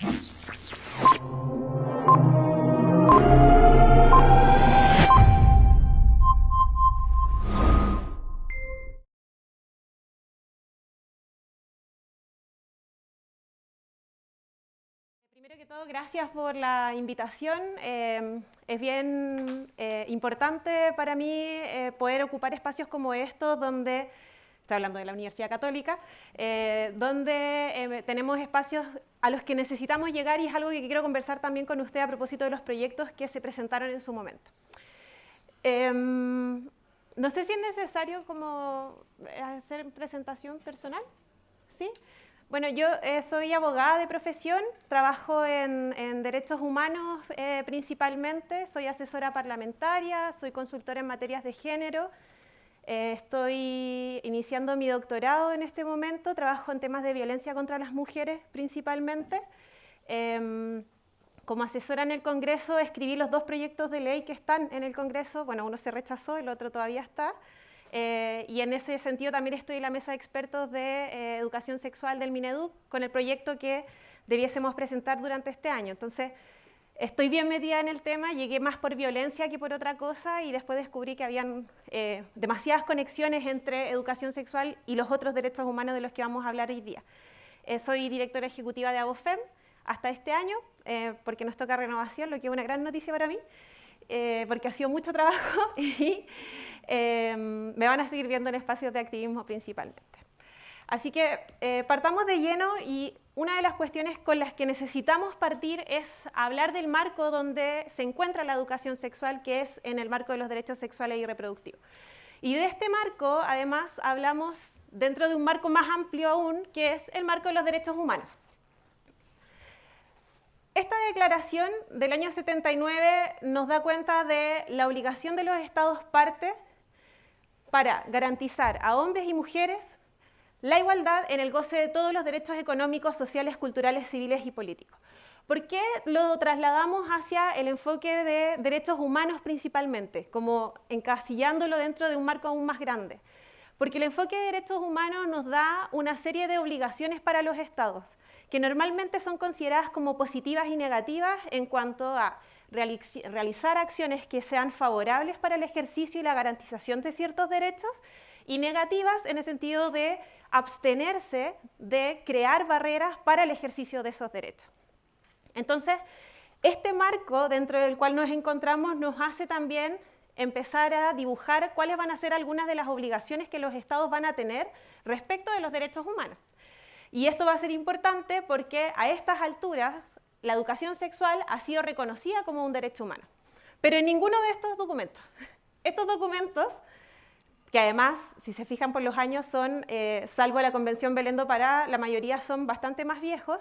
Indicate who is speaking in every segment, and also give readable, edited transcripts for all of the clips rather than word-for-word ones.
Speaker 1: Primero que todo, gracias por la invitación. Es bien importante para mí poder ocupar espacios como estos, donde, estoy hablando de la Universidad Católica, donde tenemos espacios a los que necesitamos llegar, y es algo que quiero conversar también con usted a propósito de los proyectos que se presentaron en su momento. No sé si es necesario como hacer presentación personal, ¿sí? Bueno, yo soy abogada de profesión, trabajo en derechos humanos principalmente, soy asesora parlamentaria, soy consultora en materias de género, estoy iniciando mi doctorado en este momento, trabajo en temas de violencia contra las mujeres principalmente. Como asesora en el Congreso escribí los 2 proyectos de ley que están en el Congreso, bueno, uno se rechazó, el otro todavía está. Y en ese sentido también estoy en la mesa de expertos de educación sexual del Mineduc con el proyecto que debiésemos presentar durante este año. Entonces, estoy bien metida en el tema, llegué más por violencia que por otra cosa, y después descubrí que habían demasiadas conexiones entre educación sexual y los otros derechos humanos de los que vamos a hablar hoy día. Soy directora ejecutiva de ABOFEM hasta este año, porque nos toca renovación, lo que es una gran noticia para mí, porque ha sido mucho trabajo y me van a seguir viendo en espacios de activismo principalmente. Así que partamos de lleno, y una de las cuestiones con las que necesitamos partir es hablar del marco donde se encuentra la educación sexual, que es en el marco de los derechos sexuales y reproductivos. Y de este marco, además, hablamos dentro de un marco más amplio aún, que es el marco de los derechos humanos. Esta declaración del año 79 nos da cuenta de la obligación de los Estados partes para garantizar a hombres y mujeres la igualdad en el goce de todos los derechos económicos, sociales, culturales, civiles y políticos. ¿Por qué lo trasladamos hacia el enfoque de derechos humanos principalmente, como encasillándolo dentro de un marco aún más grande? Porque el enfoque de derechos humanos nos da una serie de obligaciones para los Estados, que normalmente son consideradas como positivas y negativas en cuanto a realizar acciones que sean favorables para el ejercicio y la garantización de ciertos derechos, y negativas en el sentido de abstenerse de crear barreras para el ejercicio de esos derechos. Entonces, este marco dentro del cual nos encontramos nos hace también empezar a dibujar cuáles van a ser algunas de las obligaciones que los Estados van a tener respecto de los derechos humanos. Y esto va a ser importante porque a estas alturas la educación sexual ha sido reconocida como un derecho humano, pero en ninguno de estos documentos. Estos documentos, que además, si se fijan por los años, son, salvo la Convención Belén do Pará, la mayoría son bastante más viejos,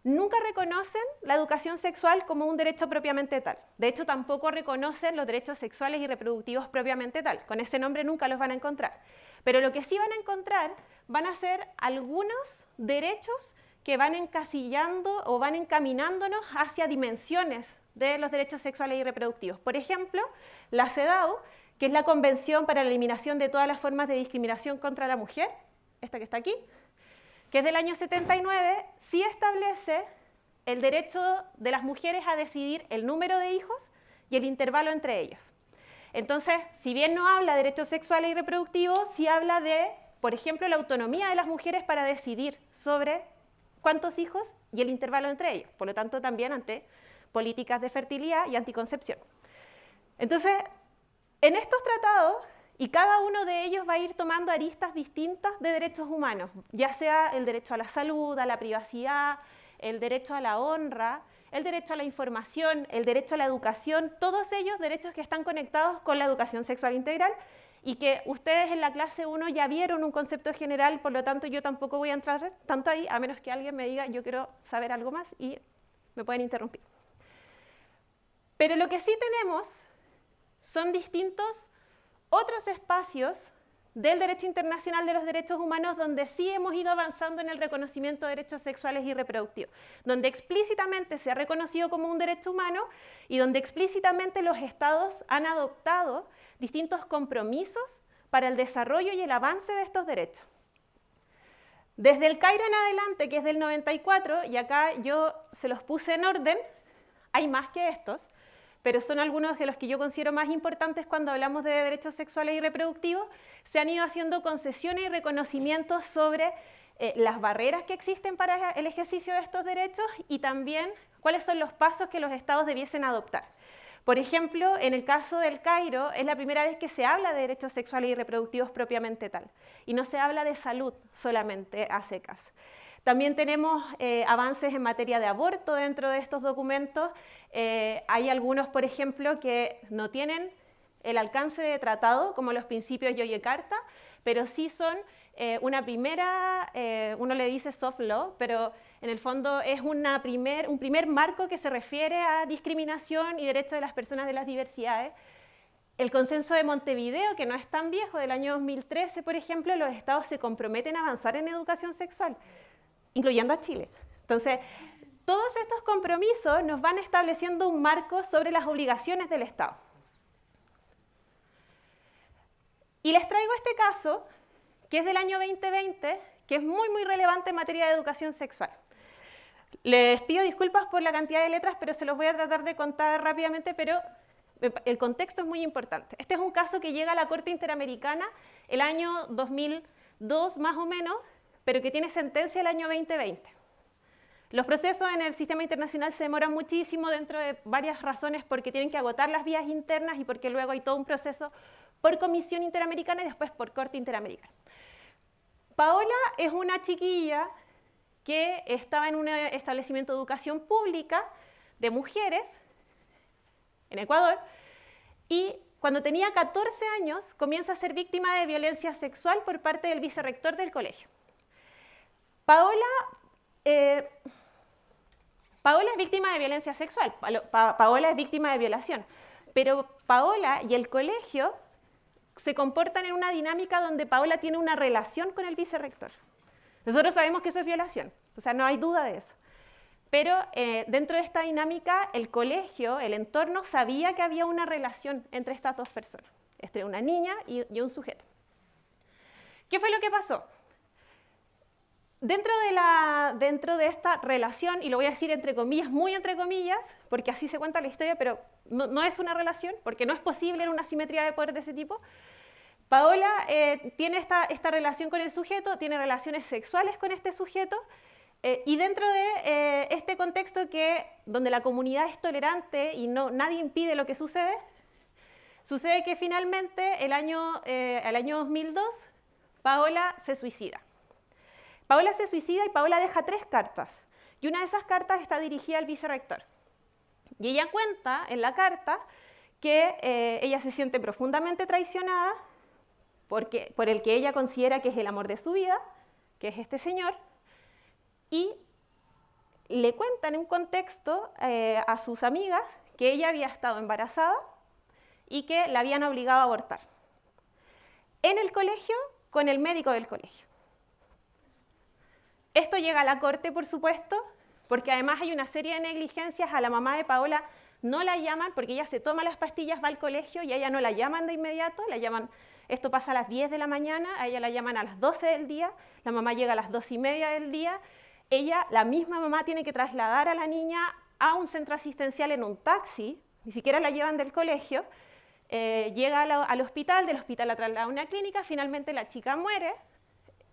Speaker 1: nunca reconocen la educación sexual como un derecho propiamente tal. De hecho, tampoco reconocen los derechos sexuales y reproductivos propiamente tal. Con ese nombre nunca los van a encontrar. Pero lo que sí van a encontrar van a ser algunos derechos que van encasillando o van encaminándonos hacia dimensiones de los derechos sexuales y reproductivos. Por ejemplo, la CEDAW, que es la Convención para la Eliminación de todas las formas de discriminación contra la mujer, esta que está aquí, que es del año 79, sí establece el derecho de las mujeres a decidir el número de hijos y el intervalo entre ellos. Entonces, si bien no habla de derechos sexuales y reproductivos, sí habla de, por ejemplo, la autonomía de las mujeres para decidir sobre cuántos hijos y el intervalo entre ellos. Por lo tanto, también ante políticas de fertilidad y anticoncepción. Entonces, en estos tratados, y cada uno de ellos va a ir tomando aristas distintas de derechos humanos, ya sea el derecho a la salud, a la privacidad, el derecho a la honra, el derecho a la información, el derecho a la educación, todos ellos derechos que están conectados con la educación sexual integral, y que ustedes en la clase 1 ya vieron un concepto general, por lo tanto yo tampoco voy a entrar tanto ahí, a menos que alguien me diga yo quiero saber algo más y me pueden interrumpir. Pero lo que sí tenemos son distintos otros espacios del derecho internacional de los derechos humanos donde sí hemos ido avanzando en el reconocimiento de derechos sexuales y reproductivos, donde explícitamente se ha reconocido como un derecho humano y donde explícitamente los estados han adoptado distintos compromisos para el desarrollo y el avance de estos derechos. Desde el Cairo en adelante, que es del 94, y acá yo se los puse en orden, hay más que estos, pero son algunos de los que yo considero más importantes cuando hablamos de derechos sexuales y reproductivos. Se han ido haciendo concesiones y reconocimientos sobre las barreras que existen para el ejercicio de estos derechos y también cuáles son los pasos que los estados debiesen adoptar. Por ejemplo, en el caso del Cairo, es la primera vez que se habla de derechos sexuales y reproductivos propiamente tal, y no se habla de salud solamente a secas. También tenemos avances en materia de aborto dentro de estos documentos. Hay algunos, por ejemplo, que no tienen el alcance de tratado, como los principios Yogyakarta, pero sí son una primera, uno le dice soft law, pero en el fondo es un primer marco que se refiere a discriminación y derechos de las personas de las diversidades. El Consenso de Montevideo, que no es tan viejo, del año 2013, por ejemplo, los estados se comprometen a avanzar en educación sexual, incluyendo a Chile. Entonces, todos estos compromisos nos van estableciendo un marco sobre las obligaciones del Estado. Y les traigo este caso, que es del año 2020, que es muy, muy relevante en materia de educación sexual. Les pido disculpas por la cantidad de letras, pero se los voy a tratar de contar rápidamente, pero el contexto es muy importante. Este es un caso que llega a la Corte Interamericana el año 2002, más o menos, pero que tiene sentencia el año 2020. Los procesos en el sistema internacional se demoran muchísimo dentro de varias razones, porque tienen que agotar las vías internas y porque luego hay todo un proceso por Comisión Interamericana y después por Corte Interamericana. Paola es una chiquilla que estaba en un establecimiento de educación pública de mujeres en Ecuador y cuando tenía 14 años comienza a ser víctima de violencia sexual por parte del vicerrector del colegio. Paola es víctima de violencia sexual, Paola es víctima de violación, pero Paola y el colegio se comportan en una dinámica donde Paola tiene una relación con el vicerrector. Nosotros sabemos que eso es violación, o sea, no hay duda de eso. Pero dentro de esta dinámica, el colegio, el entorno, sabía que había una relación entre estas dos personas, entre una niña y un sujeto. ¿Qué fue lo que pasó? Dentro de esta relación, y lo voy a decir entre comillas, muy entre comillas, porque así se cuenta la historia, pero no es una relación, porque no es posible en una simetría de poder de ese tipo. Paola tiene esta relación con el sujeto, tiene relaciones sexuales con este sujeto, y dentro de este contexto donde la comunidad es tolerante y nadie impide lo que sucede que finalmente el año 2002 Paola se suicida. Paola se suicida y Paola deja 3 cartas, y una de esas cartas está dirigida al vicerrector. Y ella cuenta en la carta que ella se siente profundamente traicionada por el que ella considera que es el amor de su vida, que es este señor, y le cuenta en un contexto a sus amigas que ella había estado embarazada y que la habían obligado a abortar. En el colegio, con el médico del colegio. Esto llega a la corte, por supuesto, porque además hay una serie de negligencias. A la mamá de Paola no la llaman porque ella se toma las pastillas, va al colegio y a ella no la llaman de inmediato, esto pasa a las 10 de la mañana, a ella la llaman a las 12 del día, la mamá llega a las 2:30 del día, la misma mamá tiene que trasladar a la niña a un centro asistencial en un taxi, ni siquiera la llevan del colegio, llega al hospital, del hospital la traslada a una clínica, finalmente la chica muere,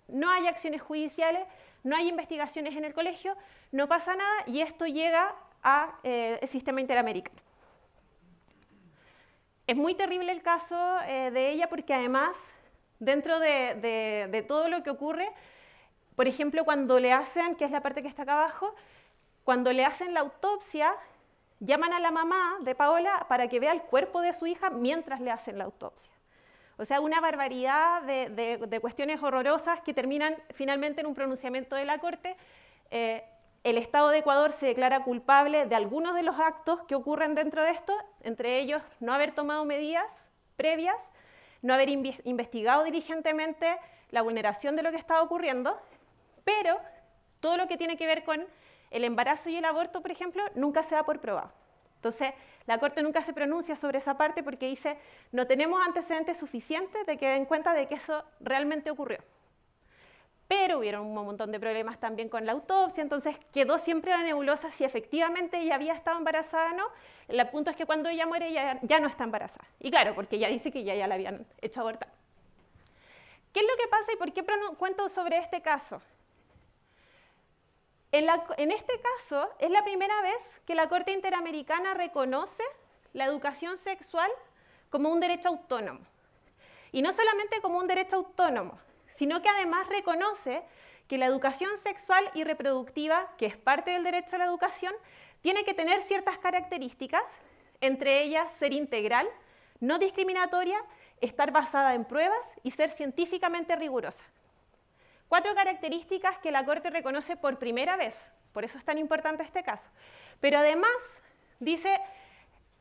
Speaker 1: no hay acciones judiciales, no hay investigaciones en el colegio, no pasa nada y esto llega al sistema interamericano. Es muy terrible el caso de ella porque además, dentro de todo lo que ocurre, por ejemplo, cuando le hacen, que es la parte que está acá abajo, cuando le hacen la autopsia, llaman a la mamá de Paola para que vea el cuerpo de su hija mientras le hacen la autopsia. O sea, una barbaridad de cuestiones horrorosas que terminan finalmente en un pronunciamiento de la Corte. El Estado de Ecuador se declara culpable de algunos de los actos que ocurren dentro de esto, entre ellos no haber tomado medidas previas, no haber investigado diligentemente la vulneración de lo que estaba ocurriendo, pero todo lo que tiene que ver con el embarazo y el aborto, por ejemplo, nunca se da por probado. Entonces, la Corte nunca se pronuncia sobre esa parte porque dice, no tenemos antecedentes suficientes de que den cuenta de que eso realmente ocurrió. pero hubieron un montón de problemas también con la autopsia, entonces quedó siempre la nebulosa si efectivamente ella había estado embarazada o no. El punto es que cuando ella muere ella ya no está embarazada. Y claro, porque ella dice que ya la habían hecho abortar. ¿Qué es lo que pasa y por qué cuento sobre este caso? En este caso es la primera vez que la Corte Interamericana reconoce la educación sexual como un derecho autónomo. Y no solamente como un derecho autónomo, sino que además reconoce que la educación sexual y reproductiva, que es parte del derecho a la educación, tiene que tener ciertas características, entre ellas ser integral, no discriminatoria, estar basada en pruebas y ser científicamente rigurosa. 4 características que la Corte reconoce por primera vez, por eso es tan importante este caso. Pero además dice,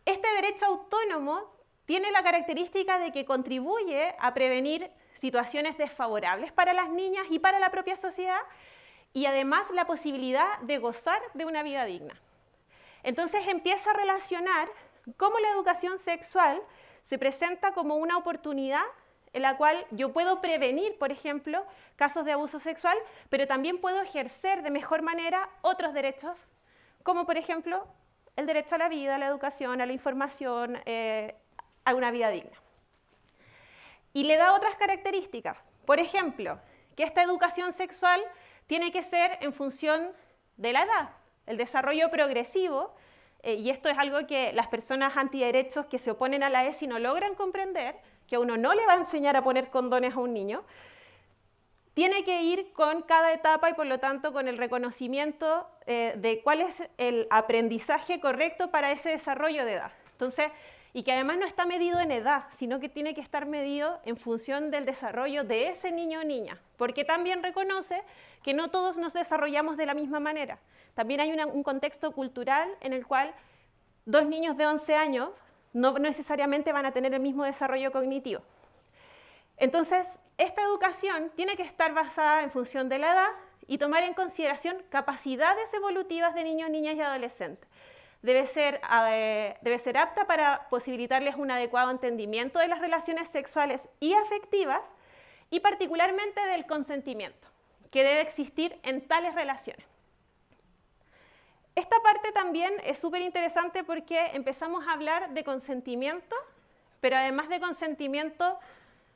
Speaker 1: este derecho autónomo tiene la característica de que contribuye a prevenir situaciones desfavorables para las niñas y para la propia sociedad, y además la posibilidad de gozar de una vida digna. Entonces empieza a relacionar cómo la educación sexual se presenta como una oportunidad en la cual yo puedo prevenir, por ejemplo, casos de abuso sexual, pero también puedo ejercer de mejor manera otros derechos, como por ejemplo el derecho a la vida, a la educación, a la información, a una vida digna. Y le da otras características. Por ejemplo, que esta educación sexual tiene que ser en función de la edad, el desarrollo progresivo, y esto es algo que las personas antiderechos que se oponen a la ESI no logran comprender, que a uno no le va a enseñar a poner condones a un niño, tiene que ir con cada etapa y por lo tanto con el reconocimiento de cuál es el aprendizaje correcto para ese desarrollo de edad. Entonces, y que además no está medido en edad, sino que tiene que estar medido en función del desarrollo de ese niño o niña, porque también reconoce que no todos nos desarrollamos de la misma manera. También hay un contexto cultural en el cual 2 niños de 11 años no necesariamente van a tener el mismo desarrollo cognitivo. Entonces, esta educación tiene que estar basada en función de la edad y tomar en consideración capacidades evolutivas de niños, niñas y adolescentes. Debe ser apta para posibilitarles un adecuado entendimiento de las relaciones sexuales y afectivas y particularmente del consentimiento, que debe existir en tales relaciones. Esta parte también es súper interesante porque empezamos a hablar de consentimiento, pero además de consentimiento,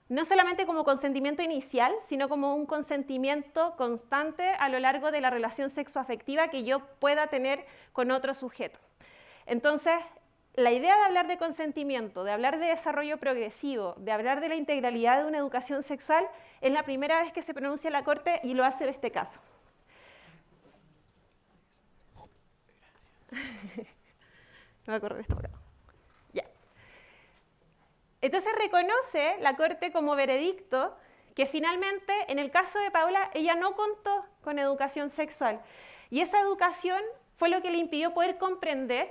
Speaker 1: no solamente como consentimiento inicial, sino como un consentimiento constante a lo largo de la relación sexoafectiva que yo pueda tener con otro sujeto. Entonces, la idea de hablar de consentimiento, de hablar de desarrollo progresivo, de hablar de la integralidad de una educación sexual, es la primera vez que se pronuncia en la Corte y lo hace en este caso. No me acuerdo de esto acá. Ya. Entonces reconoce la Corte como veredicto que finalmente, en el caso de Paola, ella no contó con educación sexual. Y esa educación fue lo que le impidió poder comprender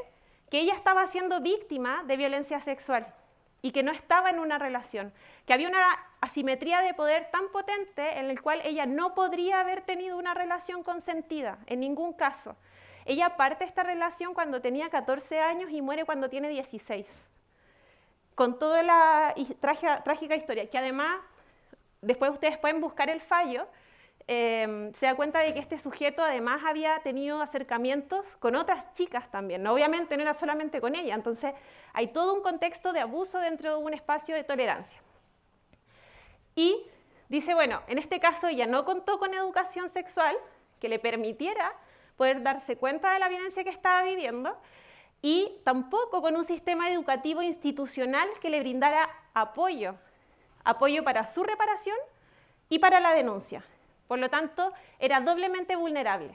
Speaker 1: que ella estaba siendo víctima de violencia sexual y que no estaba en una relación, que había una asimetría de poder tan potente en el cual ella no podría haber tenido una relación consentida, en ningún caso. Ella parte esta relación cuando tenía 14 años y muere cuando tiene 16, con toda la trágica historia, que además, después ustedes pueden buscar el fallo, se da cuenta de que este sujeto además había tenido acercamientos con otras chicas también, ¿no? Obviamente no era solamente con ella, entonces hay todo un contexto de abuso dentro de un espacio de tolerancia. Y dice, bueno, en este caso ella no contó con educación sexual que le permitiera poder darse cuenta de la violencia que estaba viviendo y tampoco con un sistema educativo institucional que le brindara apoyo para su reparación y para la denuncia. Por lo tanto, era doblemente vulnerable.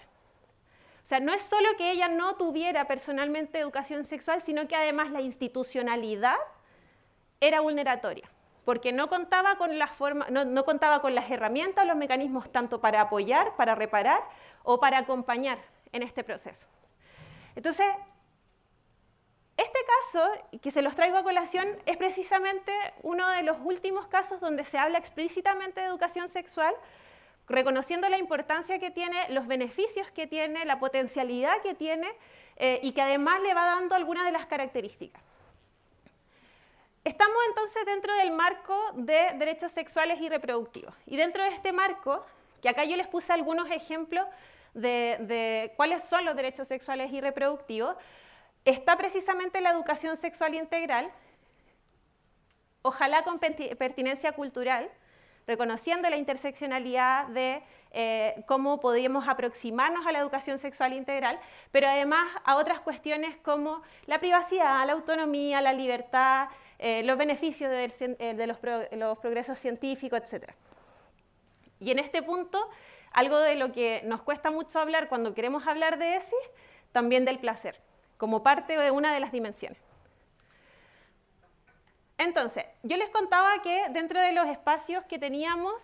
Speaker 1: O sea, no es solo que ella no tuviera personalmente educación sexual, sino que además la institucionalidad era vulneratoria, porque no contaba con no contaba con las herramientas, los mecanismos tanto para apoyar, para reparar o para acompañar en este proceso. Entonces, este caso, que se los traigo a colación, es precisamente uno de los últimos casos donde se habla explícitamente de educación sexual, reconociendo la importancia que tiene, los beneficios que tiene, la potencialidad que tiene y que además le va dando algunas de las características. Estamos entonces dentro del marco de derechos sexuales y reproductivos. Y dentro de este marco, que acá yo les puse algunos ejemplos de cuáles son los derechos sexuales y reproductivos, está precisamente la educación sexual integral, ojalá con pertinencia cultural, reconociendo la interseccionalidad de cómo podemos aproximarnos a la educación sexual integral, pero además a otras cuestiones como la privacidad, la autonomía, la libertad, los beneficios de los progresos científicos, etc. Y en este punto, algo de lo que nos cuesta mucho hablar cuando queremos hablar de ESI, también del placer, como parte de una de las dimensiones. Entonces, yo les contaba que dentro de los espacios que teníamos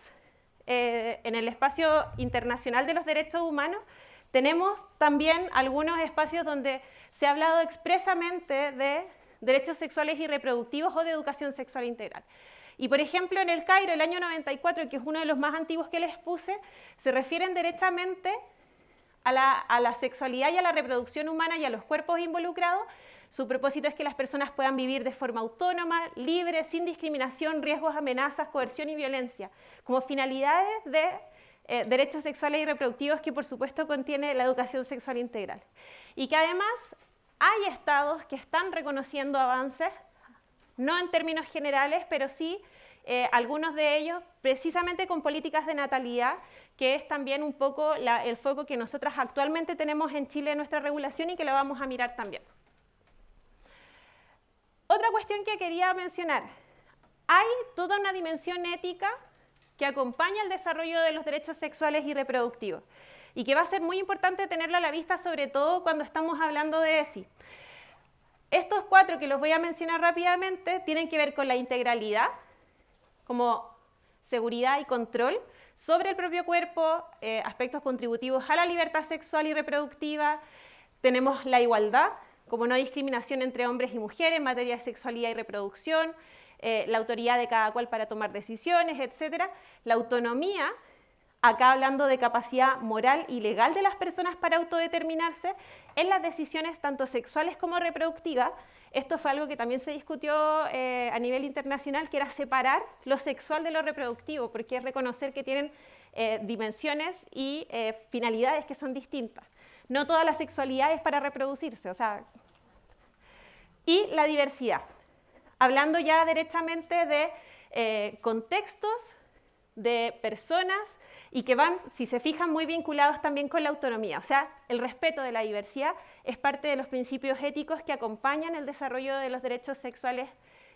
Speaker 1: en el espacio internacional de los derechos humanos, tenemos también algunos espacios donde se ha hablado expresamente de derechos sexuales y reproductivos o de educación sexual integral. Y por ejemplo, en el Cairo, el año 94, que es uno de los más antiguos que les puse, se refieren directamente a la sexualidad y a la reproducción humana y a los cuerpos involucrados. Su propósito es que las personas puedan vivir de forma autónoma, libre, sin discriminación, riesgos, amenazas, coerción y violencia, como finalidades de derechos sexuales y reproductivos que por supuesto contiene la educación sexual integral. Y que además hay estados que están reconociendo avances, no en términos generales, pero sí algunos de ellos precisamente con políticas de natalidad, que es también un poco el foco que nosotras actualmente tenemos en Chile en nuestra regulación y que lo vamos a mirar también. Otra cuestión que quería mencionar, hay toda una dimensión ética que acompaña el desarrollo de los derechos sexuales y reproductivos y que va a ser muy importante tenerla a la vista, sobre todo cuando estamos hablando de ESI. Estos 4 que los voy a mencionar rápidamente tienen que ver con la integralidad, como seguridad y control sobre el propio cuerpo, aspectos contributivos a la libertad sexual y reproductiva, tenemos la igualdad, como no discriminación entre hombres y mujeres en materia de sexualidad y reproducción, la autoridad de cada cual para tomar decisiones, etc. La autonomía, acá hablando de capacidad moral y legal de las personas para autodeterminarse en las decisiones tanto sexuales como reproductivas. Esto fue algo que también se discutió a nivel internacional, que era separar lo sexual de lo reproductivo, porque es reconocer que tienen dimensiones y finalidades que son distintas. No toda la sexualidad es para reproducirse, o sea. Y la diversidad, hablando ya directamente de contextos, de personas, y que van, si se fijan, muy vinculados también con la autonomía. O sea, el respeto de la diversidad es parte de los principios éticos que acompañan el desarrollo de los derechos sexuales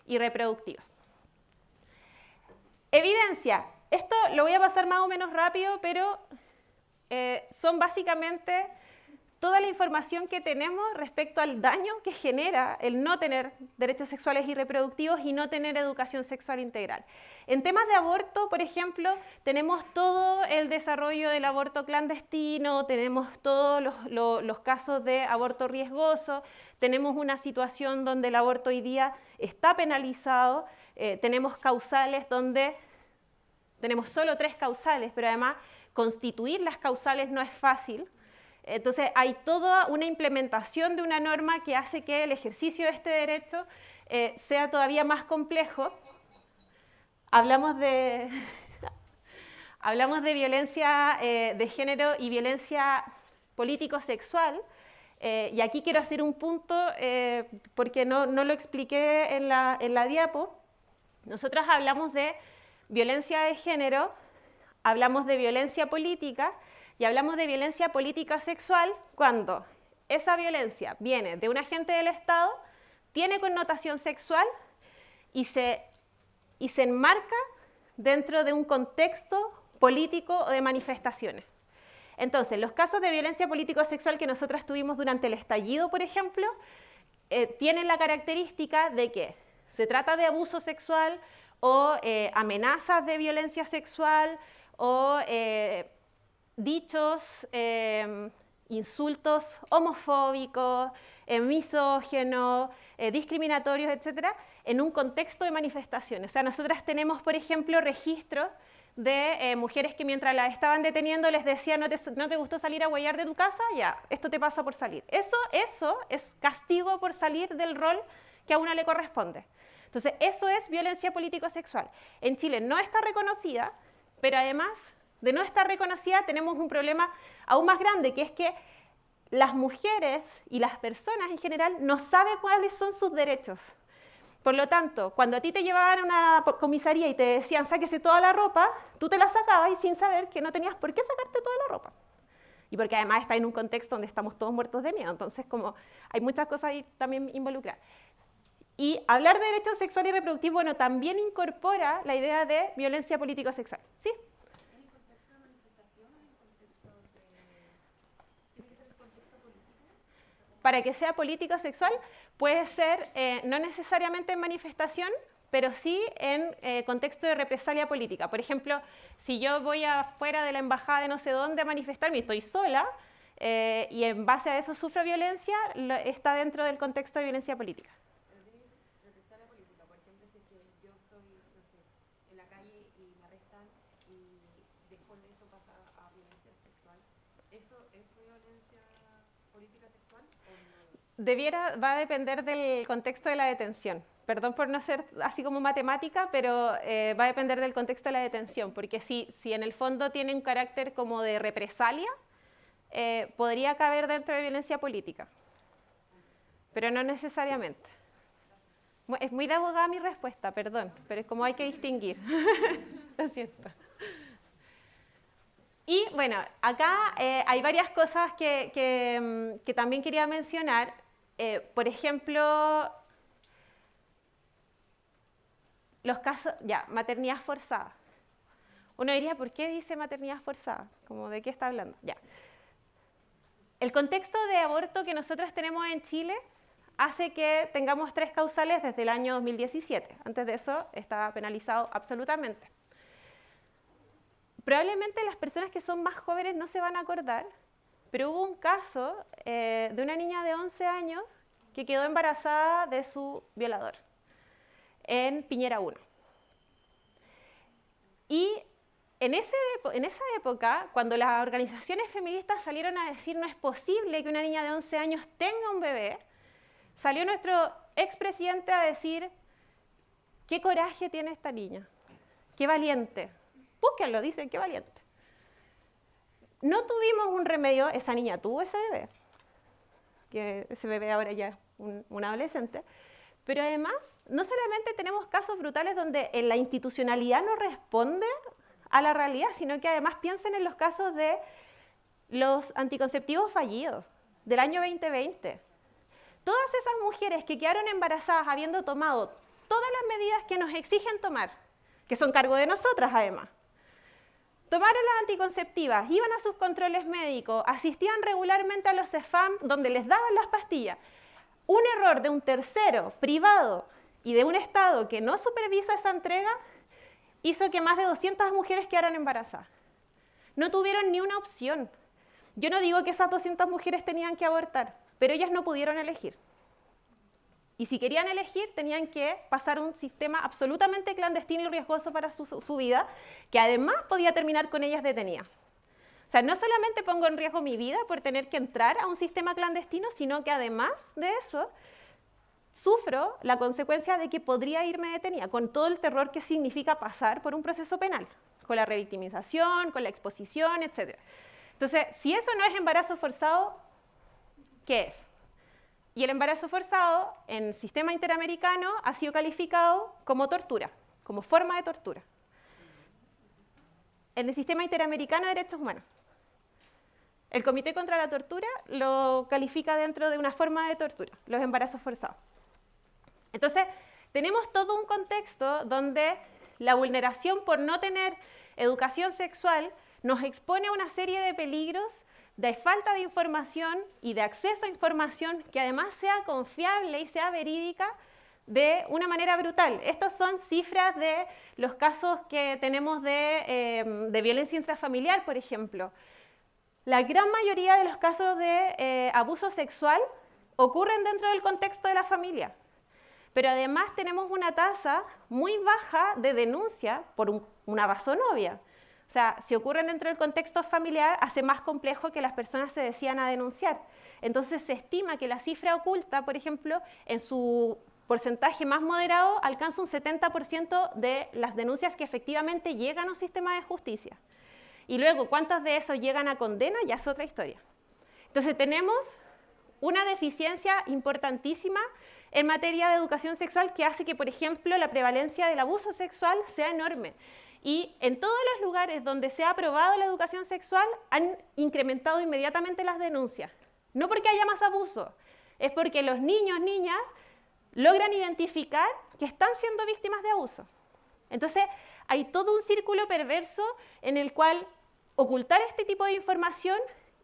Speaker 1: y reproductivos. Evidencia. Esto lo voy a pasar más o menos rápido, pero son básicamente toda la información que tenemos respecto al daño que genera el no tener derechos sexuales y reproductivos y no tener educación sexual integral. En temas de aborto, por ejemplo, tenemos todo el desarrollo del aborto clandestino, tenemos todos los casos de aborto riesgoso, tenemos una situación donde el aborto hoy día está penalizado, tenemos causales donde tenemos solo 3 causales, pero además constituir las causales no es fácil. Entonces hay toda una implementación de una norma que hace que el ejercicio de este derecho sea todavía más complejo. Hablamos de violencia de género y violencia político-sexual, y aquí quiero hacer un punto porque no lo expliqué en la diapo. Nosotras hablamos de violencia de género, hablamos de violencia política, y hablamos de violencia política sexual cuando esa violencia viene de un agente del Estado, tiene connotación sexual y se enmarca dentro de un contexto político o de manifestaciones. Entonces, los casos de violencia político-sexual que nosotros tuvimos durante el estallido, por ejemplo, tienen la característica de que se trata de abuso sexual o amenazas de violencia sexual o dichos, insultos homofóbicos, misógenos, discriminatorios, etcétera, en un contexto de manifestaciones. O sea, nosotras tenemos, por ejemplo, registros de mujeres que mientras las estaban deteniendo les decían ¿no te gustó salir a huellar de tu casa? Ya, esto te pasa por salir. Eso es castigo por salir del rol que a una le corresponde. Entonces, eso es violencia político-sexual. En Chile no está reconocida, pero además de no estar reconocida, tenemos un problema aún más grande, que es que las mujeres y las personas en general no saben cuáles son sus derechos. Por lo tanto, cuando a ti te llevaban a una comisaría y te decían sáquese toda la ropa, tú te la sacabas y sin saber que no tenías por qué sacarte toda la ropa. Y porque además está en un contexto donde estamos todos muertos de miedo, entonces como hay muchas cosas ahí también involucradas. Y hablar de derechos sexuales y reproductivos, bueno, también incorpora la idea de violencia político-sexual. ¿Sí?
Speaker 2: ¿En el contexto de manifestación o en el contexto de... ¿Tiene que ser el contexto político?
Speaker 1: Para que sea político-sexual puede ser no necesariamente en manifestación, pero sí en contexto de represalia política. Por ejemplo, si yo voy afuera de la embajada de no sé dónde a manifestarme y estoy sola, y en base a eso sufro violencia, está dentro del contexto de violencia política.
Speaker 2: Represalia política, por ejemplo, si es que yo estoy, no sé, en la calle y me arrestan y después de eso pasa a violencia sexual, ¿eso es violencia política sexual o no?
Speaker 1: Va a depender del contexto de la detención. Perdón por no ser así como matemática, pero va a depender del contexto de la detención, porque si en el fondo tiene un carácter como de represalia, podría caber dentro de violencia política, pero no necesariamente. Es muy de abogada mi respuesta, perdón, pero es como hay que distinguir. Lo siento. Y bueno, acá hay varias cosas que también quería mencionar. Por ejemplo, los casos, maternidad forzada. Uno diría, ¿por qué dice maternidad forzada? Como, ¿de qué está hablando? Ya. El contexto de aborto que nosotros tenemos en Chile hace que tengamos 3 causales desde el año 2017. Antes de eso estaba penalizado absolutamente. Probablemente las personas que son más jóvenes no se van a acordar, pero hubo un caso de una niña de 11 años que quedó embarazada de su violador en Piñera 1. Y en esa época, cuando las organizaciones feministas salieron a decir no es posible que una niña de 11 años tenga un bebé, salió nuestro expresidente a decir qué coraje tiene esta niña, qué valiente. Búsquenlo, dicen, qué valiente. No tuvimos un remedio, esa niña tuvo ese bebé, que ese bebé ahora ya es un adolescente, pero además no solamente tenemos casos brutales donde la institucionalidad no responde a la realidad, sino que además piensen en los casos de los anticonceptivos fallidos del año 2020. Todas esas mujeres que quedaron embarazadas habiendo tomado todas las medidas que nos exigen tomar, que son cargo de nosotras además, tomaron las anticonceptivas, iban a sus controles médicos, asistían regularmente a los CEFAM donde les daban las pastillas. Un error de un tercero privado y de un Estado que no supervisa esa entrega hizo que más de 200 mujeres quedaran embarazadas. No tuvieron ni una opción. Yo no digo que esas 200 mujeres tenían que abortar, pero ellas no pudieron elegir. Y si querían elegir, tenían que pasar un sistema absolutamente clandestino y riesgoso para su vida, que además podía terminar con ellas detenidas. O sea, no solamente pongo en riesgo mi vida por tener que entrar a un sistema clandestino, sino que además de eso, sufro la consecuencia de que podría irme detenida, con todo el terror que significa pasar por un proceso penal, con la revictimización, con la exposición, etc. Entonces, si eso no es embarazo forzado, ¿qué es? Y el embarazo forzado en el sistema interamericano ha sido calificado como tortura, como forma de tortura. En el sistema interamericano de derechos humanos. El Comité contra la Tortura lo califica dentro de una forma de tortura, los embarazos forzados. Entonces, tenemos todo un contexto donde la vulneración por no tener educación sexual nos expone a una serie de peligros de falta de información y de acceso a información que además sea confiable y sea verídica de una manera brutal. Estas son cifras de los casos que tenemos de violencia intrafamiliar, por ejemplo. La gran mayoría de los casos de abuso sexual ocurren dentro del contexto de la familia, pero además tenemos una tasa muy baja de denuncia por una razón obvia. O sea, si ocurren dentro del contexto familiar, hace más complejo que las personas se decidan a denunciar. Entonces se estima que la cifra oculta, por ejemplo, en su porcentaje más moderado, alcanza un 70% de las denuncias que efectivamente llegan a un sistema de justicia. Y luego, ¿cuántos de esos llegan a condena? Ya es otra historia. Entonces tenemos una deficiencia importantísima en materia de educación sexual que hace que, por ejemplo, la prevalencia del abuso sexual sea enorme. Y en todos los lugares donde se ha aprobado la educación sexual han incrementado inmediatamente las denuncias. No porque haya más abuso, es porque los niños, niñas, logran identificar que están siendo víctimas de abuso. Entonces, hay todo un círculo perverso en el cual ocultar este tipo de información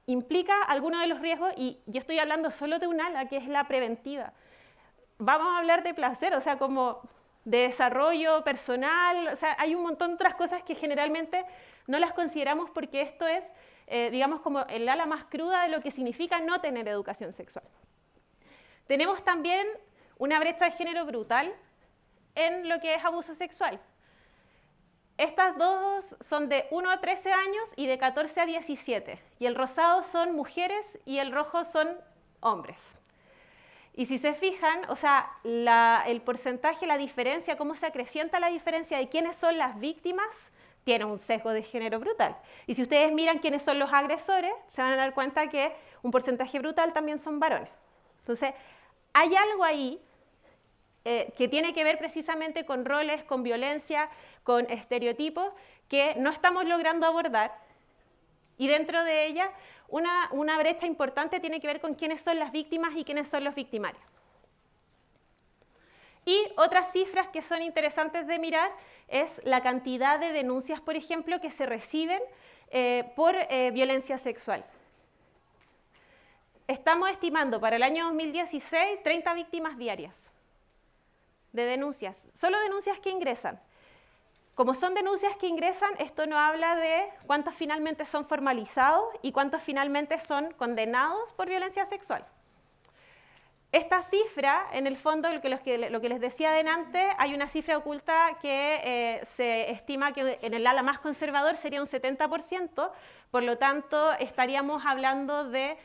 Speaker 1: implica algunos de los riesgos, y yo estoy hablando solo de un ala, que es la preventiva. Vamos a hablar de placer, o sea, como de desarrollo personal, o sea, hay un montón de otras cosas que generalmente no las consideramos porque esto es, digamos, como el ala más cruda de lo que significa no tener educación sexual. Tenemos también una brecha de género brutal en lo que es abuso sexual. Estas dos son de 1 a 13 años y de 14 a 17. Y el rosado son mujeres y el rojo son hombres. Y si se fijan, o sea, el porcentaje, la diferencia, cómo se acrecienta la diferencia de quiénes son las víctimas, tiene un sesgo de género brutal. Y si ustedes miran quiénes son los agresores, se van a dar cuenta que un porcentaje brutal también son varones. Entonces, hay algo ahí que tiene que ver precisamente con roles, con violencia, con estereotipos que no estamos logrando abordar, y dentro de ella una brecha importante tiene que ver con quiénes son las víctimas y quiénes son los victimarios. Y otras cifras que son interesantes de mirar es la cantidad de denuncias, por ejemplo, que se reciben por violencia sexual. Estamos estimando para el año 2016 30 víctimas diarias de denuncias, solo denuncias que ingresan. Como son denuncias que ingresan, esto no habla de cuántos finalmente son formalizados y cuántos finalmente son condenados por violencia sexual. Esta cifra, en el fondo, lo que les decía delante, hay una cifra oculta que se estima que en el ala más conservador sería un 70%, por lo tanto estaríamos hablando de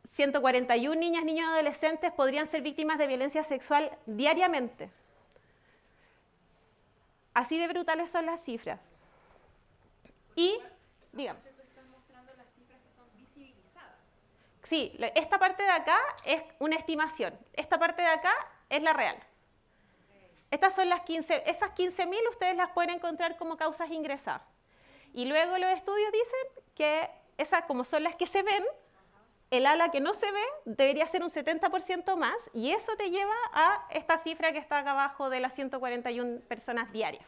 Speaker 1: 141 niñas, niños y adolescentes podrían ser víctimas de violencia sexual diariamente. Así de brutales son las cifras. Y, dígame.
Speaker 2: Tú estás mostrando las cifras que son visibilizadas.
Speaker 1: Sí, esta parte de acá es una estimación. Esta parte de acá es la real. Estas son las 15, esas 15.000 ustedes las pueden encontrar como causas ingresadas. Y luego los estudios dicen que esas, como son las que se ven, el ala que no se ve debería ser un 70% más, y eso te lleva a esta cifra que está acá abajo de las 141 personas diarias.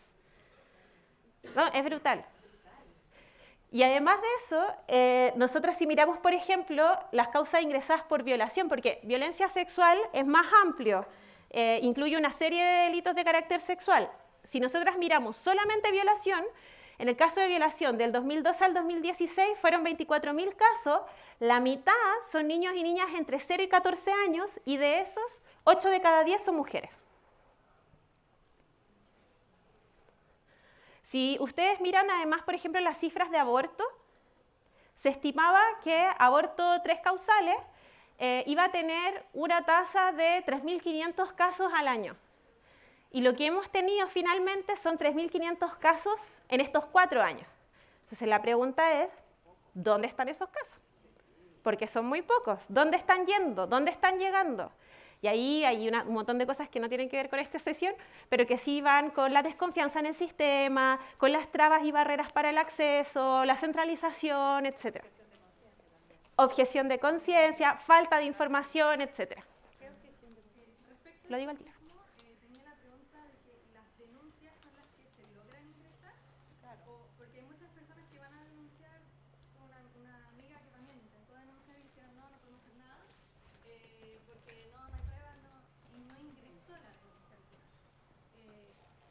Speaker 1: ¿No? Es brutal. Y además de eso, nosotros si miramos, por ejemplo, las causas ingresadas por violación, porque violencia sexual es más amplio, incluye una serie de delitos de carácter sexual. Si nosotras miramos solamente violación, en el caso de violación del 2012 al 2016 fueron 24.000 casos, la mitad son niños y niñas entre 0 y 14 años, y de esos, 8 de cada 10 son mujeres. Si ustedes miran además, por ejemplo, las cifras de aborto, se estimaba que aborto 3 causales iba a tener una tasa de 3.500 casos al año. Y lo que hemos tenido finalmente son 3.500 casos en estos 4 años. Entonces la pregunta es, ¿dónde están esos casos? Porque son muy pocos. ¿Dónde están yendo? ¿Dónde están llegando? Y ahí hay un montón de cosas que no tienen que ver con esta sesión, pero que sí van con la desconfianza en el sistema, con las trabas y barreras para el acceso, la centralización, etc. Objeción de conciencia, falta de información, etc.
Speaker 2: ¿Qué objeción de conciencia?
Speaker 1: Lo digo al tiro.
Speaker 2: Tenía la pregunta de que las denuncias son las que se logran ingresar, porque hay muchas personas que van a denunciar, una amiga que también intentó denunciar y dijeron no podemos hacer nada, porque no hay pruebas, y no ingresó la denuncia al final.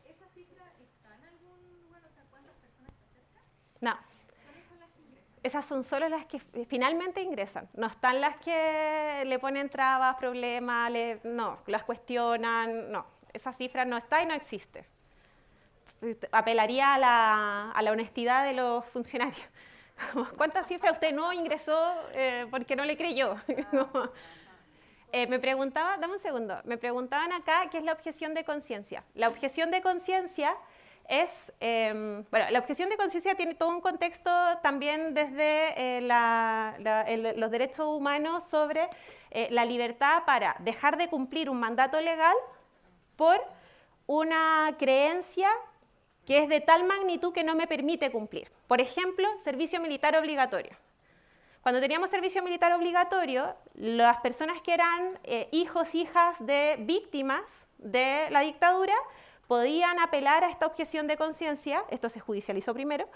Speaker 2: ¿Esa cifra está en algún lugar? O sea, ¿cuántas personas se acercan?
Speaker 1: No.
Speaker 2: Son las que ingresan.
Speaker 1: Esas son solo las que finalmente ingresan. No están las que le ponen trabas, problemas, no, las cuestionan, no. Esa cifra no está y no existe. Apelaría a la honestidad de los funcionarios. ¿Cuántas cifras usted no ingresó porque no le creyó? Me preguntaba, dame un segundo, me preguntaban acá qué es la objeción de conciencia. La objeción de conciencia es, bueno, la objeción de conciencia tiene todo un contexto también desde los derechos humanos sobre la libertad para dejar de cumplir un mandato legal por una creencia que es de tal magnitud que no me permite cumplir. Por ejemplo, servicio militar obligatorio. Cuando teníamos servicio militar obligatorio, las personas que eran hijos, hijas de víctimas de la dictadura podían apelar a esta objeción de conciencia, esto se judicializó primero,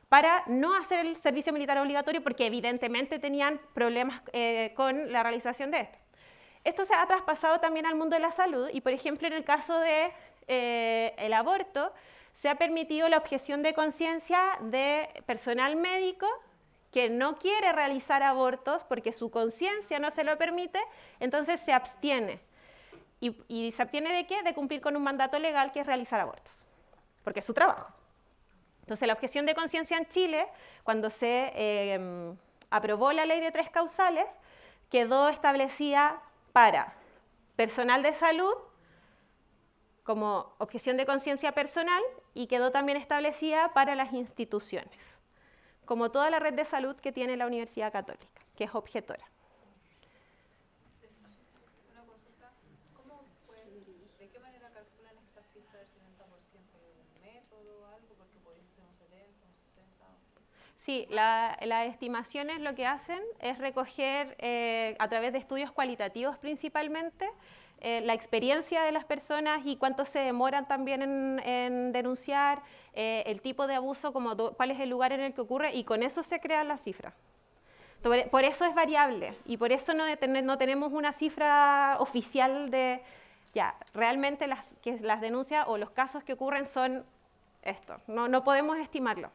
Speaker 1: para no hacer el servicio militar obligatorio porque evidentemente tenían problemas con la realización de esto. Esto se ha traspasado también al mundo de la salud y, por ejemplo, en el caso de el aborto, se ha permitido la objeción de conciencia de personal médico que no quiere realizar abortos porque su conciencia no se lo permite, entonces se abstiene. ¿Y se obtiene de qué? De cumplir con un mandato legal que es realizar abortos, porque es su trabajo. Entonces la objeción de conciencia en Chile, cuando se aprobó la ley de 3 causales, quedó establecida para personal de salud como objeción de conciencia personal y quedó también establecida para las instituciones, como toda la red de salud que tiene la Universidad Católica, que es objetora.
Speaker 2: ¿De qué manera calculan esta cifra del 70%? ¿Un método o algo? Porque podría ser un 70, un 60.
Speaker 1: Sí, las estimaciones lo que hacen es recoger a través de estudios cualitativos principalmente la experiencia de las personas y cuánto se demoran también en denunciar, el tipo de abuso, cuál es el lugar en el que ocurre y con eso se crean las cifras. Por eso es variable y por eso no tenemos una cifra oficial de... Ya, realmente las denuncias o los casos que ocurren son esto, no podemos estimarlo.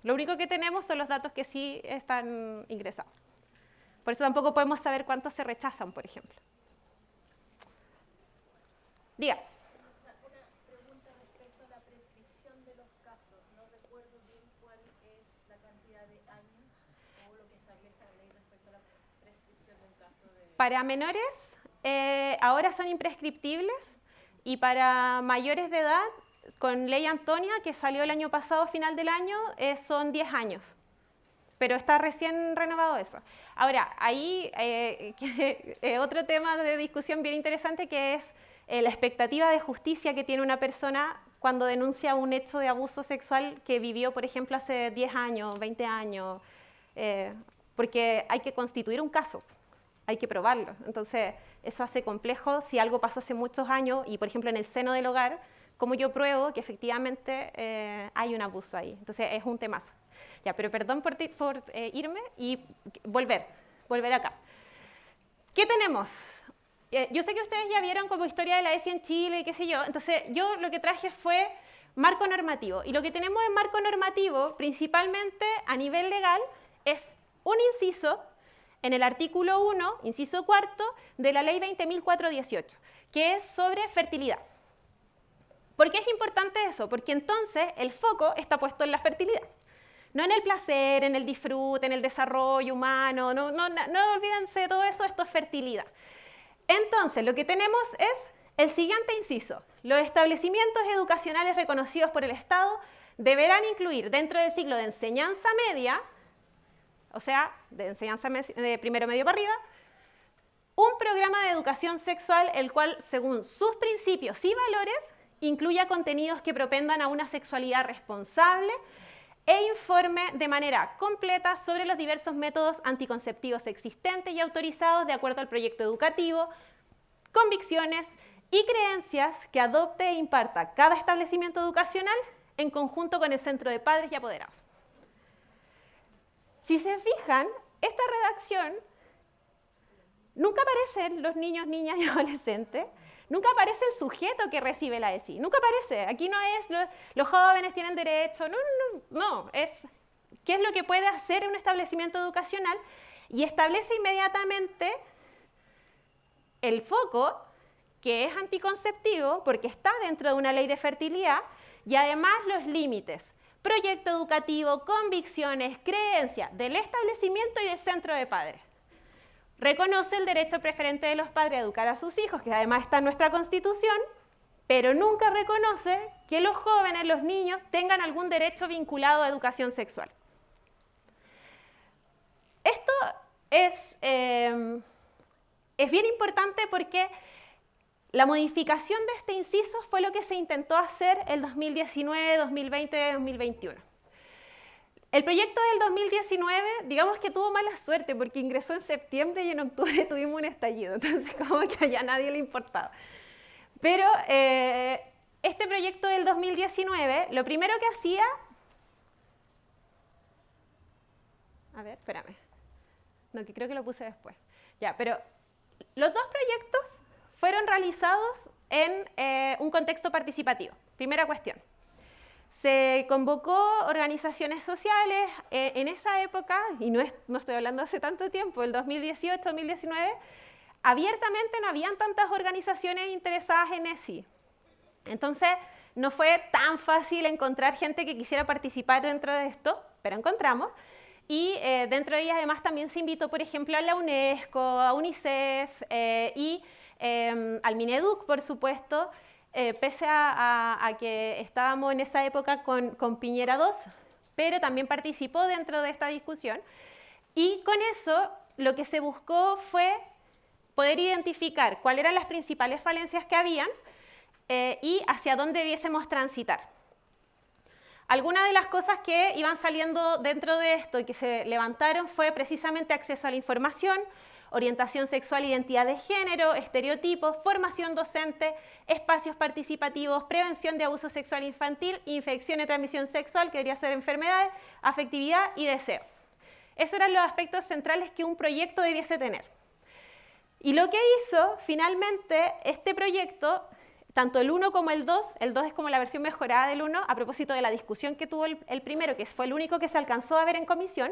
Speaker 1: Lo único que tenemos son los datos que sí están ingresados. Por eso tampoco podemos saber cuántos se rechazan, por ejemplo. Diga.
Speaker 3: Una pregunta respecto a la prescripción de los casos. No recuerdo bien cuál es la cantidad de años o lo que establece la ley respecto a la prescripción de un caso de...
Speaker 1: Para menores, ahora son imprescriptibles y para mayores de edad, con ley Antonia, que salió el año pasado, final del año, son 10 años. Pero está recién renovado eso. Ahora, ahí otro tema de discusión bien interesante que es la expectativa de justicia que tiene una persona cuando denuncia un hecho de abuso sexual que vivió, por ejemplo, hace 10 años, 20 años, porque hay que constituir un caso, hay que probarlo. Entonces, eso hace complejo si algo pasó hace muchos años y, por ejemplo, en el seno del hogar, ¿cómo yo pruebo que efectivamente hay un abuso ahí? Entonces, es un temazo. Ya, pero perdón por irme y volver acá. ¿Qué tenemos? Yo sé que ustedes ya vieron como historia de la ESI en Chile y qué sé yo, entonces yo lo que traje fue marco normativo. Y lo que tenemos en marco normativo, principalmente a nivel legal, es un inciso en el artículo 1, inciso cuarto, de la ley 20.418, que es sobre fertilidad. ¿Por qué es importante eso? Porque entonces el foco está puesto en la fertilidad. No en el placer, en el disfrute, en el desarrollo humano, no olvídense de todo eso, esto es fertilidad. Entonces, lo que tenemos es el siguiente inciso. Los establecimientos educacionales reconocidos por el Estado deberán incluir dentro del ciclo de enseñanza media, o sea, de enseñanza de primero medio para arriba, un programa de educación sexual el cual, según sus principios y valores, incluya contenidos que propendan a una sexualidad responsable e informe de manera completa sobre los diversos métodos anticonceptivos existentes y autorizados de acuerdo al proyecto educativo, convicciones y creencias que adopte e imparta cada establecimiento educacional en conjunto con el centro de padres y apoderados. Si se fijan, esta redacción nunca aparecen los niños, niñas y adolescentes, nunca aparece el sujeto que recibe la ESI, nunca aparece. Aquí no es los jóvenes tienen derecho, no, es qué es lo que puede hacer un establecimiento educacional y establece inmediatamente el foco que es anticonceptivo porque está dentro de una ley de fertilidad y además los límites, proyecto educativo, convicciones, creencias del establecimiento y del centro de padres. Reconoce el derecho preferente de los padres a educar a sus hijos, que además está en nuestra Constitución, pero nunca reconoce que los jóvenes, los niños, tengan algún derecho vinculado a educación sexual. Esto es bien importante porque la modificación de este inciso fue lo que se intentó hacer el 2019, 2020, 2021. El proyecto del 2019, digamos que tuvo mala suerte porque ingresó en septiembre y en octubre tuvimos un estallido, entonces como que ya a nadie le importaba. Pero este proyecto del 2019, lo primero que hacía... A ver, espérame. No, que creo que lo puse después. Ya, pero los dos proyectos fueron realizados en un contexto participativo. Primera cuestión. Se convocó organizaciones sociales en esa época, y no estoy hablando hace tanto tiempo, el 2018, 2019, abiertamente no habían tantas organizaciones interesadas en ESI. Entonces, no fue tan fácil encontrar gente que quisiera participar dentro de esto, pero encontramos. Y dentro de ellas además también se invitó, por ejemplo, a la UNESCO, a UNICEF y al Mineduc, por supuesto, pese a que estábamos en esa época con Piñera II, pero también participó dentro de esta discusión. Y con eso lo que se buscó fue poder identificar cuáles eran las principales falencias que habían y hacia dónde debiésemos transitar. Algunas de las cosas que iban saliendo dentro de esto y que se levantaron fue precisamente acceso a la información, orientación sexual, identidad de género, estereotipos, formación docente, espacios participativos, prevención de abuso sexual infantil, infección de transmisión sexual, que debería ser enfermedades, afectividad y deseo. Esos eran los aspectos centrales que un proyecto debiese tener. Y lo que hizo finalmente este proyecto, tanto el 1 como el 2 es como la versión mejorada del 1, a propósito de la discusión que tuvo el primero, que fue el único que se alcanzó a ver en comisión,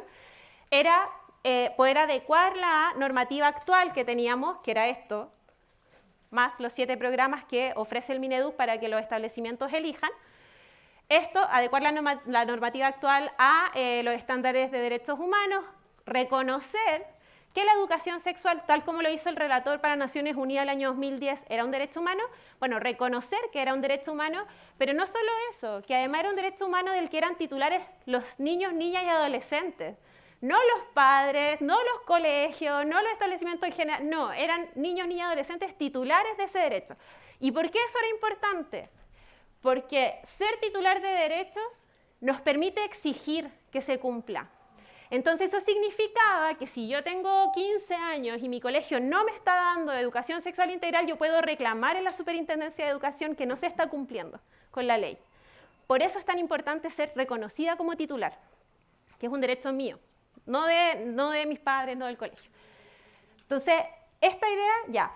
Speaker 1: era poder adecuar la normativa actual que teníamos, que era esto, más los 7 programas que ofrece el Mineduc para que los establecimientos elijan. Esto, adecuar la normativa actual a los estándares de derechos humanos, reconocer que la educación sexual, tal como lo hizo el relator para Naciones Unidas el año 2010, era un derecho humano, bueno, reconocer que era un derecho humano, pero no solo eso, que además era un derecho humano del que eran titulares los niños, niñas y adolescentes. No los padres, no los colegios, no los establecimientos en general, no, eran niños, niñas y adolescentes titulares de ese derecho. ¿Y por qué eso era importante? Porque ser titular de derechos nos permite exigir que se cumpla. Entonces eso significaba que si yo tengo 15 años y mi colegio no me está dando educación sexual integral, yo puedo reclamar en la Superintendencia de Educación que no se está cumpliendo con la ley. Por eso es tan importante ser reconocida como titular, que es un derecho mío, no de mis padres, no del colegio. Entonces, esta idea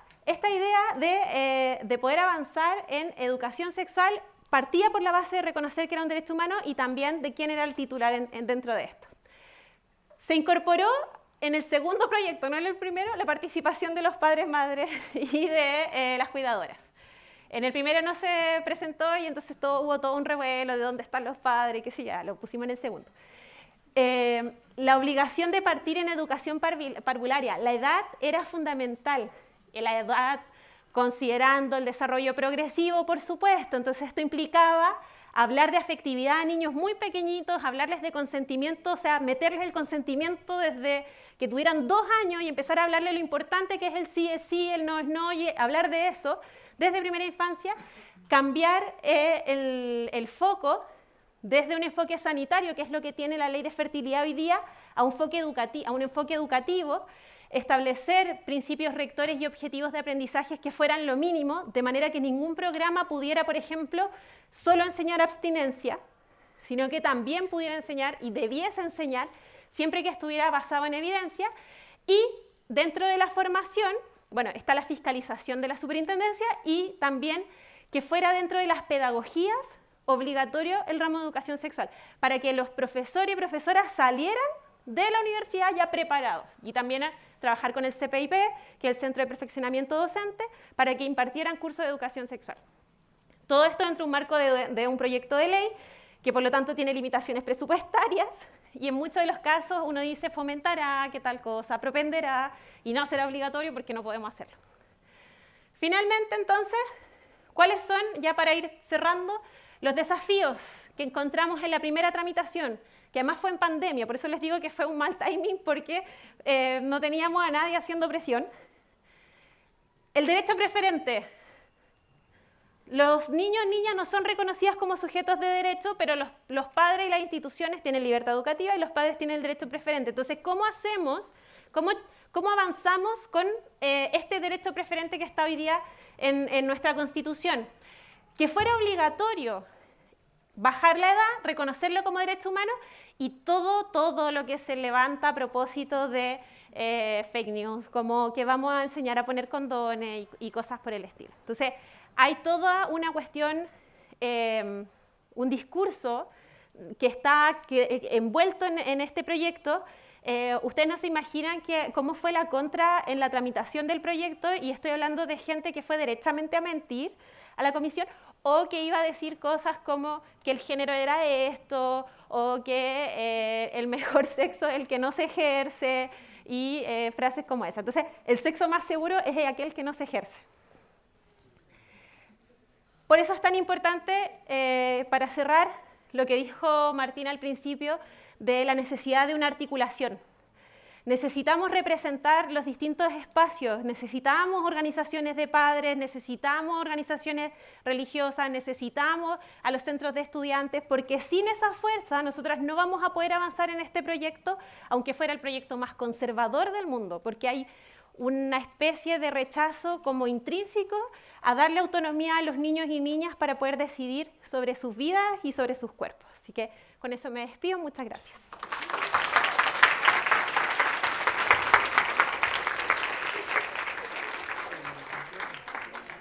Speaker 1: de poder avanzar en educación sexual partía por la base de reconocer que era un derecho humano y también de quién era el titular dentro de esto. Se incorporó en el segundo proyecto, no en el primero, la participación de los padres, madres y de las cuidadoras. En el primero no se presentó y entonces hubo todo un revuelo de dónde están los padres y qué sé yo, lo pusimos en el segundo. La obligación de partir en educación parvularia, la edad era fundamental, la edad considerando el desarrollo progresivo, por supuesto, entonces esto implicaba hablar de afectividad a niños muy pequeñitos, hablarles de consentimiento, o sea, meterles el consentimiento desde que tuvieran 2 años y empezar a hablarles lo importante que es el sí, el no es no, y hablar de eso desde primera infancia, cambiar el foco desde un enfoque sanitario, que es lo que tiene la ley de fertilidad hoy día, a un enfoque educativo, establecer principios rectores y objetivos de aprendizaje que fueran lo mínimo, de manera que ningún programa pudiera, por ejemplo, solo enseñar abstinencia, sino que también pudiera enseñar y debiese enseñar, siempre que estuviera basado en evidencia, y dentro de la formación, bueno, está la fiscalización de la superintendencia y también que fuera dentro de las pedagogías obligatorio el ramo de educación sexual, para que los profesores y profesoras salieran de la universidad ya preparados, y también a trabajar con el CPIP, que es el Centro de Perfeccionamiento Docente, para que impartieran cursos de educación sexual. Todo esto dentro de un marco de un proyecto de ley, que por lo tanto tiene limitaciones presupuestarias, y en muchos de los casos uno dice fomentará, que tal cosa, propenderá, y no será obligatorio porque no podemos hacerlo. Finalmente, entonces, ¿Cuáles son, ya para ir cerrando, los desafíos que encontramos en la primera tramitación? Que además fue en pandemia, por eso les digo que fue un mal timing, porque no teníamos a nadie haciendo presión. El derecho preferente. Los niños y niñas no son reconocidos como sujetos de derecho, pero los padres y las instituciones tienen libertad educativa y los padres tienen el derecho preferente. Entonces, ¿cómo hacemos, cómo avanzamos con este derecho preferente que está hoy día en nuestra Constitución? Que fuera obligatorio bajar la edad, reconocerlo como derecho humano y todo lo que se levanta a propósito de fake news, como que vamos a enseñar a poner condones y cosas por el estilo. Entonces, hay toda una cuestión, un discurso que está envuelto en este proyecto. Ustedes no se imaginan cómo fue la contra en la tramitación del proyecto, y estoy hablando de gente que fue derechamente a mentir a la comisión, o que iba a decir cosas como que el género era esto, o que el mejor sexo es el que no se ejerce, y frases como esa. Entonces, el sexo más seguro es aquel que no se ejerce. Por eso es tan importante, para cerrar, lo que dijo Martín al principio, de la necesidad de una articulación. Necesitamos representar los distintos espacios, necesitamos organizaciones de padres, necesitamos organizaciones religiosas, necesitamos a los centros de estudiantes, porque sin esa fuerza nosotras no vamos a poder avanzar en este proyecto, aunque fuera el proyecto más conservador del mundo, porque hay una especie de rechazo como intrínseco a darle autonomía a los niños y niñas para poder decidir sobre sus vidas y sobre sus cuerpos. Así que con eso me despido, muchas gracias.